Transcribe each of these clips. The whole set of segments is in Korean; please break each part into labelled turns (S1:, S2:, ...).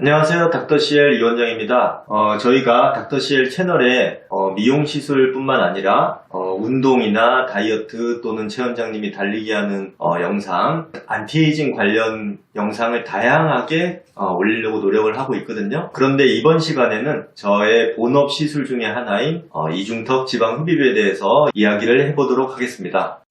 S1: 안녕하세요. 닥터CL 이원장입니다. 저희가 닥터CL 채널에 미용 시술뿐만 아니라 운동이나 다이어트 또는 최 원장님이 달리기 하는 영상, 안티에이징 관련 영상을 다양하게 올리려고 노력을 하고 있거든요. 그런데 이번 시간에는 저의 본업 시술 중에 하나인 이중턱 지방 흡입에 대해서 이야기를 해보도록 하겠습니다.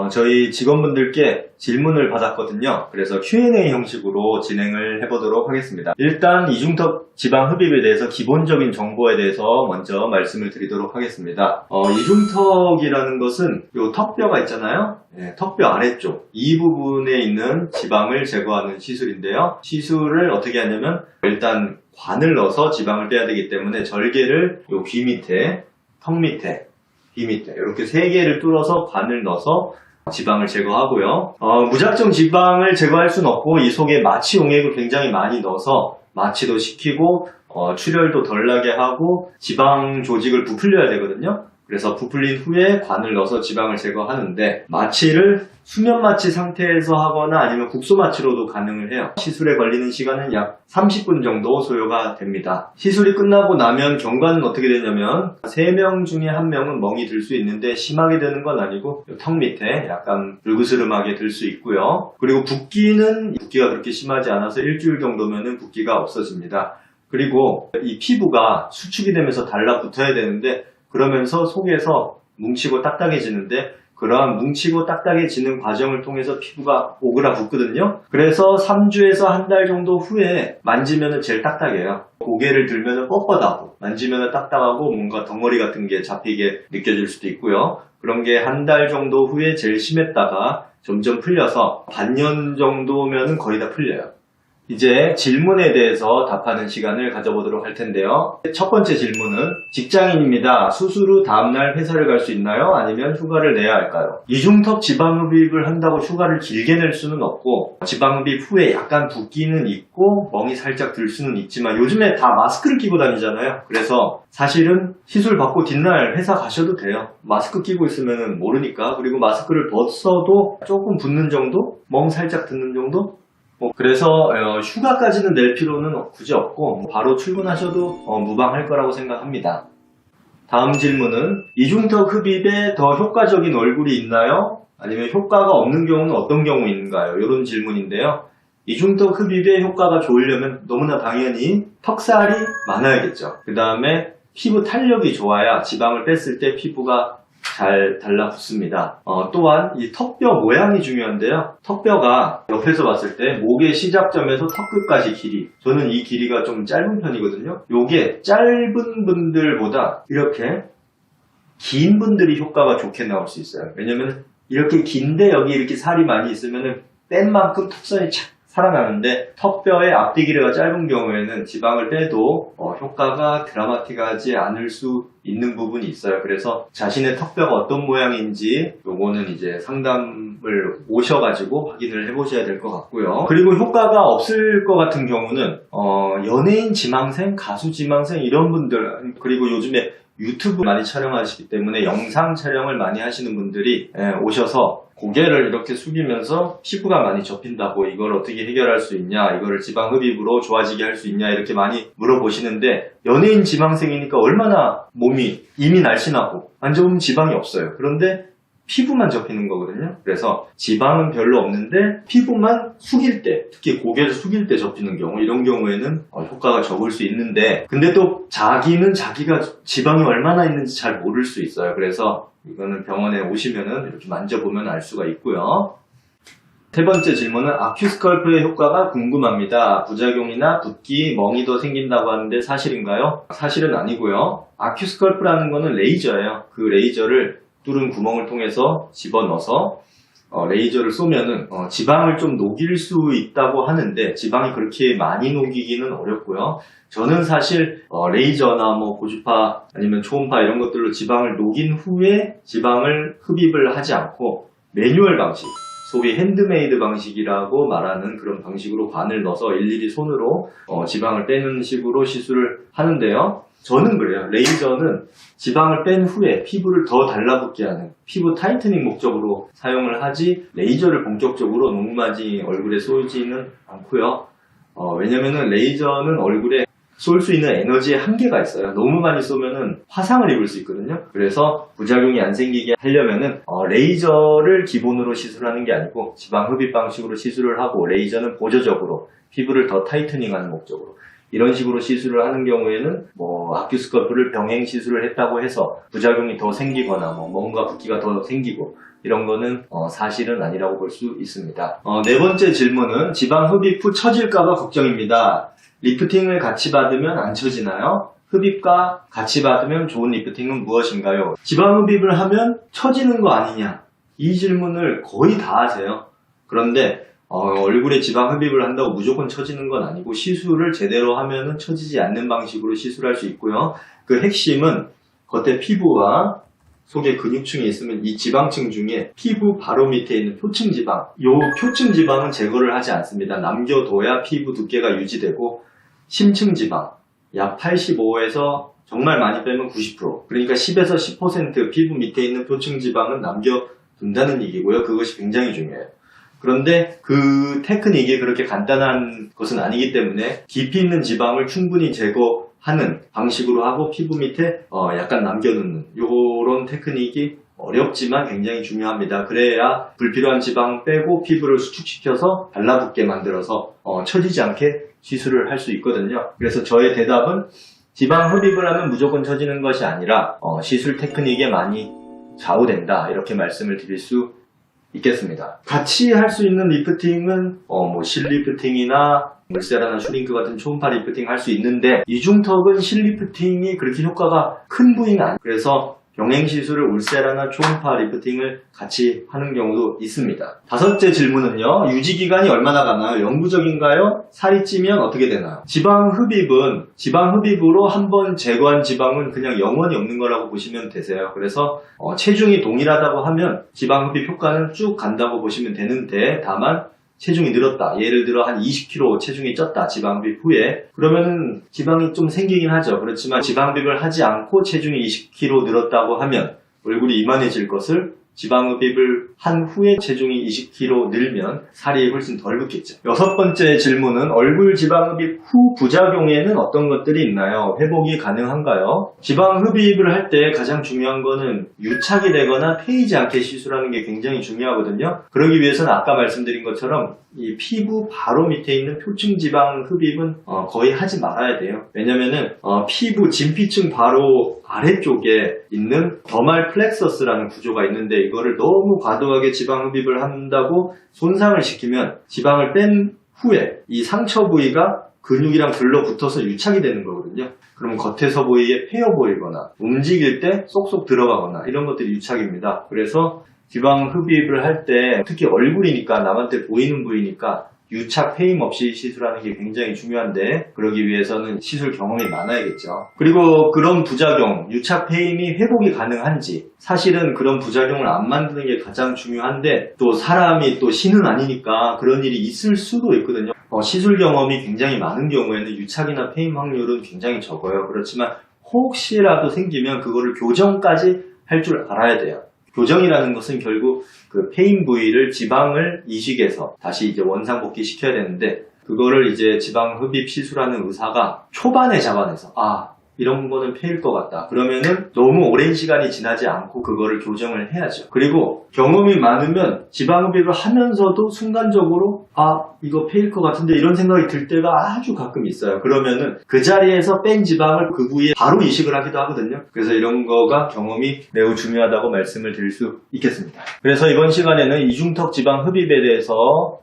S1: 저희 직원분들께 질문을 받았거든요. 그래서 Q&A 형식으로 진행을 해보도록 하겠습니다. 일단 이중턱 지방 흡입에 대해서 기본적인 정보에 대해서 먼저 말씀을 드리도록 하겠습니다. 이중턱이라는 것은 이 턱뼈가 있잖아요. 네, 턱뼈 아래쪽 이 부분에 있는 지방을 제거하는 시술인데요. 시술을 어떻게 하냐면 일단 관을 넣어서 지방을 빼야 되기 때문에 절개를 이 귀 밑에, 턱 밑에, 귀 밑에 이렇게 세 개를 뚫어서 관을 넣어서 지방을 제거하고요. 무작정 지방을 제거할 수는 없고 이 속에 마취 용액을 굉장히 많이 넣어서 마취도 시키고 출혈도 덜 나게 하고 지방 조직을 부풀려야 되거든요. 그래서 부풀린 후에 관을 넣어서 지방을 제거하는데 마취를 수면 마취 상태에서 하거나 아니면 국소 마취로도 가능을 해요. 시술에 걸리는 시간은 약 30분 정도 소요가 됩니다. 시술이 끝나고 나면 경과는 어떻게 되냐면 3명 중에 1명은 멍이 들 수 있는데 심하게 되는 건 아니고 턱 밑에 약간 불그스름하게 들 수 있고요. 그리고 붓기가 그렇게 심하지 않아서 일주일 정도면은 붓기가 없어집니다. 그리고 이 피부가 수축이 되면서 달라붙어야 되는데 그러면서 속에서 뭉치고 딱딱해지는데 그러한 뭉치고 딱딱해지는 과정을 통해서 피부가 오그라붙거든요. 그래서 3주에서 한 달 정도 후에 만지면 제일 딱딱해요. 고개를 들면 뻣뻣하고 만지면 딱딱하고 뭔가 덩어리 같은 게 잡히게 느껴질 수도 있고요. 그런 게 한 달 정도 후에 제일 심했다가 점점 풀려서 반년 정도면 거의 다 풀려요. 이제 질문에 대해서 답하는 시간을 가져보도록 할 텐데요. 첫 번째 질문은 직장인입니다. 수술 후 다음날 회사를 갈 수 있나요? 아니면 휴가를 내야 할까요? 이중턱 지방흡입을 한다고 휴가를 길게 낼 수는 없고 지방흡입 후에 약간 붓기는 있고 멍이 살짝 들 수는 있지만 요즘에 다 마스크를 끼고 다니잖아요. 그래서 사실은 시술 받고 뒷날 회사 가셔도 돼요. 마스크 끼고 있으면 모르니까. 그리고 마스크를 벗어도 조금 붓는 정도? 멍 살짝 드는 정도? 그래서 휴가까지는 낼 필요는 굳이 없고 바로 출근하셔도 무방할 거라고 생각합니다. 다음 질문은 이중턱 흡입에 더 효과적인 얼굴이 있나요? 아니면 효과가 없는 경우는 어떤 경우인가요? 이런 질문인데요. 이중턱 흡입의 효과가 좋으려면 너무나 당연히 턱살이 많아야겠죠. 그 다음에 피부 탄력이 좋아야 지방을 뺐을 때 피부가 잘 달라붙습니다. 또한 이 턱뼈 모양이 중요한데요. 턱뼈가 옆에서 봤을 때 목의 시작점에서 턱 끝까지 길이, 저는 이 길이가 좀 짧은 편이거든요. 요게 짧은 분들보다 이렇게 긴 분들이 효과가 좋게 나올 수 있어요. 왜냐면 이렇게 긴데 여기 이렇게 살이 많이 있으면 뺀 만큼 턱선이 착 살아나는데 턱뼈의 앞뒤 길이가 짧은 경우에는 지방을 빼도 효과가 드라마틱하지 않을 수 있는 부분이 있어요. 그래서 자신의 턱뼈가 어떤 모양인지 요거는 이제 상담을 오셔가지고 확인을 해보셔야 될 것 같고요. 그리고 효과가 없을 것 같은 경우는 연예인 지망생, 가수 지망생 이런 분들, 그리고 요즘에 유튜브 많이 촬영하시기 때문에 영상 촬영을 많이 하시는 분들이 오셔서 고개를 이렇게 숙이면서 피부가 많이 접힌다고 이걸 어떻게 해결할 수 있냐, 이거를 지방 흡입으로 좋아지게 할 수 있냐 이렇게 많이 물어보시는데 연예인 지망생이니까 얼마나 몸이 이미 날씬하고 만져보면 지방이 없어요. 그런데 피부만 접히는 거거든요. 그래서 지방은 별로 없는데 피부만 숙일 때, 특히 고개를 숙일 때 접히는 경우, 이런 경우에는 효과가 적을 수 있는데 근데 또 자기는 자기가 지방이 얼마나 있는지 잘 모를 수 있어요. 그래서 이거는 병원에 오시면은 이렇게 만져보면 알 수가 있고요. 세 번째 질문은 아큐스컬프의 효과가 궁금합니다. 부작용이나 붓기, 멍이 더 생긴다고 하는데 사실인가요? 사실은 아니고요. 아큐스컬프라는 거는 레이저예요. 그 레이저를 뚫은 구멍을 통해서 집어넣어서 레이저를 쏘면은 지방을 좀 녹일 수 있다고 하는데 지방이 그렇게 많이 녹이기는 어렵고요. 저는 사실 레이저나 뭐 고주파 아니면 초음파 이런 것들로 지방을 녹인 후에 지방을 흡입을 하지 않고 매뉴얼 방식, 소위 핸드메이드 방식이라고 말하는 그런 방식으로 관을 넣어서 일일이 손으로 지방을 빼는 식으로 시술을 하는데요. 저는 그래요. 레이저는 지방을 뺀 후에 피부를 더 달라붙게 하는 피부 타이트닝 목적으로 사용을 하지 레이저를 본격적으로 너무 많이 얼굴에 쏘지는 않고요. 왜냐면은 레이저는 얼굴에 쏠 수 있는 에너지의 한계가 있어요. 너무 많이 쏘면은 화상을 입을 수 있거든요. 그래서 부작용이 안 생기게 하려면은 레이저를 기본으로 시술하는 게 아니고 지방 흡입 방식으로 시술을 하고 레이저는 보조적으로 피부를 더 타이트닝하는 목적으로 이런 식으로 시술을 하는 경우에는 아큐스컬프를 병행 시술을 했다고 해서 부작용이 더 생기거나 뭔가 붓기가 더 생기고 이런 거는 사실은 아니라고 볼 수 있습니다. 네 번째 질문은 지방 흡입 후 처질까봐 걱정입니다. 리프팅을 같이 받으면 안 처지나요? 흡입과 같이 받으면 좋은 리프팅은 무엇인가요? 지방 흡입을 하면 처지는 거 아니냐? 이 질문을 거의 다 하세요. 그런데 얼굴에 지방 흡입을 한다고 무조건 처지는 건 아니고 시술을 제대로 하면은 처지지 않는 방식으로 시술할 수 있고요. 그 핵심은 겉에 피부와 속에 근육층이 있으면 이 지방층 중에 피부 바로 밑에 있는 표층 지방, 요 표층 지방은 제거를 하지 않습니다. 남겨둬야 피부 두께가 유지되고 심층 지방 약 85에서 정말 많이 빼면 90%, 그러니까 10에서 10% 피부 밑에 있는 표층 지방은 남겨둔다는 얘기고요. 그것이 굉장히 중요해요. 그런데 그 테크닉이 그렇게 간단한 것은 아니기 때문에 깊이 있는 지방을 충분히 제거하는 방식으로 하고 피부 밑에 약간 남겨놓는 요런 테크닉이 어렵지만 굉장히 중요합니다. 그래야 불필요한 지방 빼고 피부를 수축시켜서 달라붙게 만들어서 처지지 않게 시술을 할 수 있거든요. 그래서 저의 대답은 지방 흡입을 하면 무조건 처지는 것이 아니라 시술 테크닉에 많이 좌우된다, 이렇게 말씀을 드릴 수 있겠습니다. 같이 할 수 있는 리프팅은 실리프팅이나 물세라나 슈링크 같은 초음파 리프팅 할 수 있는데 이중턱은 실리프팅이 그렇게 효과가 큰 부위는 아니에요. 그래서 병행 시술을 울세라나 초음파 리프팅을 같이 하는 경우도 있습니다. 다섯째 질문은요. 유지 기간이 얼마나 가나요? 영구적인가요? 살이 찌면 어떻게 되나요? 지방 흡입으로 한번 제거한 지방은 그냥 영원히 없는 거라고 보시면 되세요. 그래서 체중이 동일하다고 하면 지방 흡입 효과는 쭉 간다고 보시면 되는데, 다만 체중이 늘었다. 예를 들어 한 20kg 체중이 쪘다. 지방흡입 후에. 그러면은 지방이 좀 생기긴 하죠. 그렇지만 지방흡입을 하지 않고 체중이 20kg 늘었다고 하면 얼굴이 이만해질 것을 지방흡입을 한 후에 체중이 20kg 늘면 살이 훨씬 덜 붙겠죠. 여섯 번째 질문은 얼굴 지방흡입 후 부작용에는 어떤 것들이 있나요? 회복이 가능한가요? 지방흡입을 할 때 가장 중요한 거는 유착이 되거나 패이지 않게 시술하는 게 굉장히 중요하거든요. 그러기 위해서는 아까 말씀드린 것처럼 이 피부 바로 밑에 있는 표층 지방 흡입은 거의 하지 말아야 돼요. 왜냐면은 피부 진피층 바로 아래쪽에 있는 더말 플렉서스라는 구조가 있는데 이거를 너무 과도하게 지방 흡입을 한다고 손상을 시키면 지방을 뺀 후에 이 상처 부위가 근육이랑 들러붙어서 유착이 되는 거거든요. 그러면 겉에서 보이게 패여 보이거나 움직일 때 쏙쏙 들어가거나 이런 것들이 유착입니다. 그래서 지방 흡입을 할 때 특히 얼굴이니까 남한테 보이는 부위니까 유착 패임 없이 시술하는 게 굉장히 중요한데, 그러기 위해서는 시술 경험이 많아야겠죠. 그리고 그런 부작용, 유착 패임이 회복이 가능한지, 사실은 그런 부작용을 안 만드는 게 가장 중요한데 또 사람이 또 신은 아니니까 그런 일이 있을 수도 있거든요. 시술 경험이 굉장히 많은 경우에는 유착이나 패임 확률은 굉장히 적어요. 그렇지만 혹시라도 생기면 그거를 교정까지 할 줄 알아야 돼요. 교정이라는 것은 결국 그 패인 부위를 지방을 이식해서 다시 이제 원상복귀 시켜야 되는데, 그거를 이제 지방 흡입 시술하는 의사가 초반에 잡아내서 이런 거는 패일 것 같다. 그러면은 너무 오랜 시간이 지나지 않고 그거를 교정을 해야죠. 그리고 경험이 많으면 지방흡입을 하면서도 순간적으로 이거 패일 것 같은데 이런 생각이 들 때가 아주 가끔 있어요. 그러면은 그 자리에서 뺀 지방을 그 부위에 바로 이식을 하기도 하거든요. 그래서 이런 거가 경험이 매우 중요하다고 말씀을 드릴 수 있겠습니다. 그래서 이번 시간에는 이중턱 지방 흡입에 대해서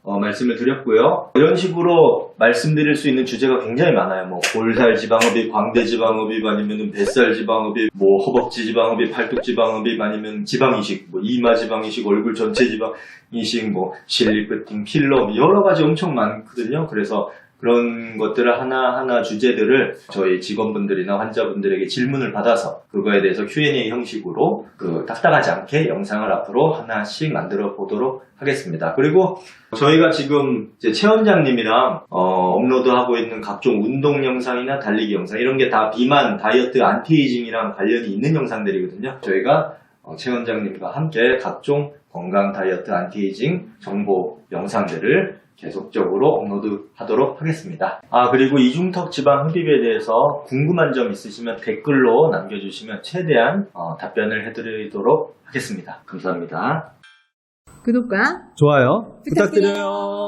S1: 말씀을 드렸고요. 이런 식으로 말씀드릴 수 있는 주제가 굉장히 많아요. 볼살 지방흡입, 광대 지방흡입, 아니면 뱃살 지방흡입, 허벅지 지방흡입, 팔뚝 지방흡입, 아니면 지방이식, 이마 지방이식, 얼굴 전체 지방이식, 실리프팅, 필러, 여러 가지 엄청 많거든요. 그래서 그런 것들을 하나하나 주제들을 저희 직원분들이나 환자분들에게 질문을 받아서 그거에 대해서 Q&A 형식으로 딱딱하지 않게 영상을 앞으로 하나씩 만들어 보도록 하겠습니다. 그리고 저희가 지금 이제 최 원장님이랑 업로드하고 있는 각종 운동 영상이나 달리기 영상 이런 게 다 비만, 다이어트, 안티에이징이랑 관련이 있는 영상들이거든요. 저희가 최 원장님과 함께 각종 건강, 다이어트, 안티에이징 정보 영상들을 계속적으로 업로드하도록 하겠습니다. 그리고 이중턱 지방 흡입에 대해서 궁금한 점 있으시면 댓글로 남겨주시면 최대한 답변을 해드리도록 하겠습니다. 감사합니다.
S2: 구독과
S3: 좋아요
S2: 부탁드려요.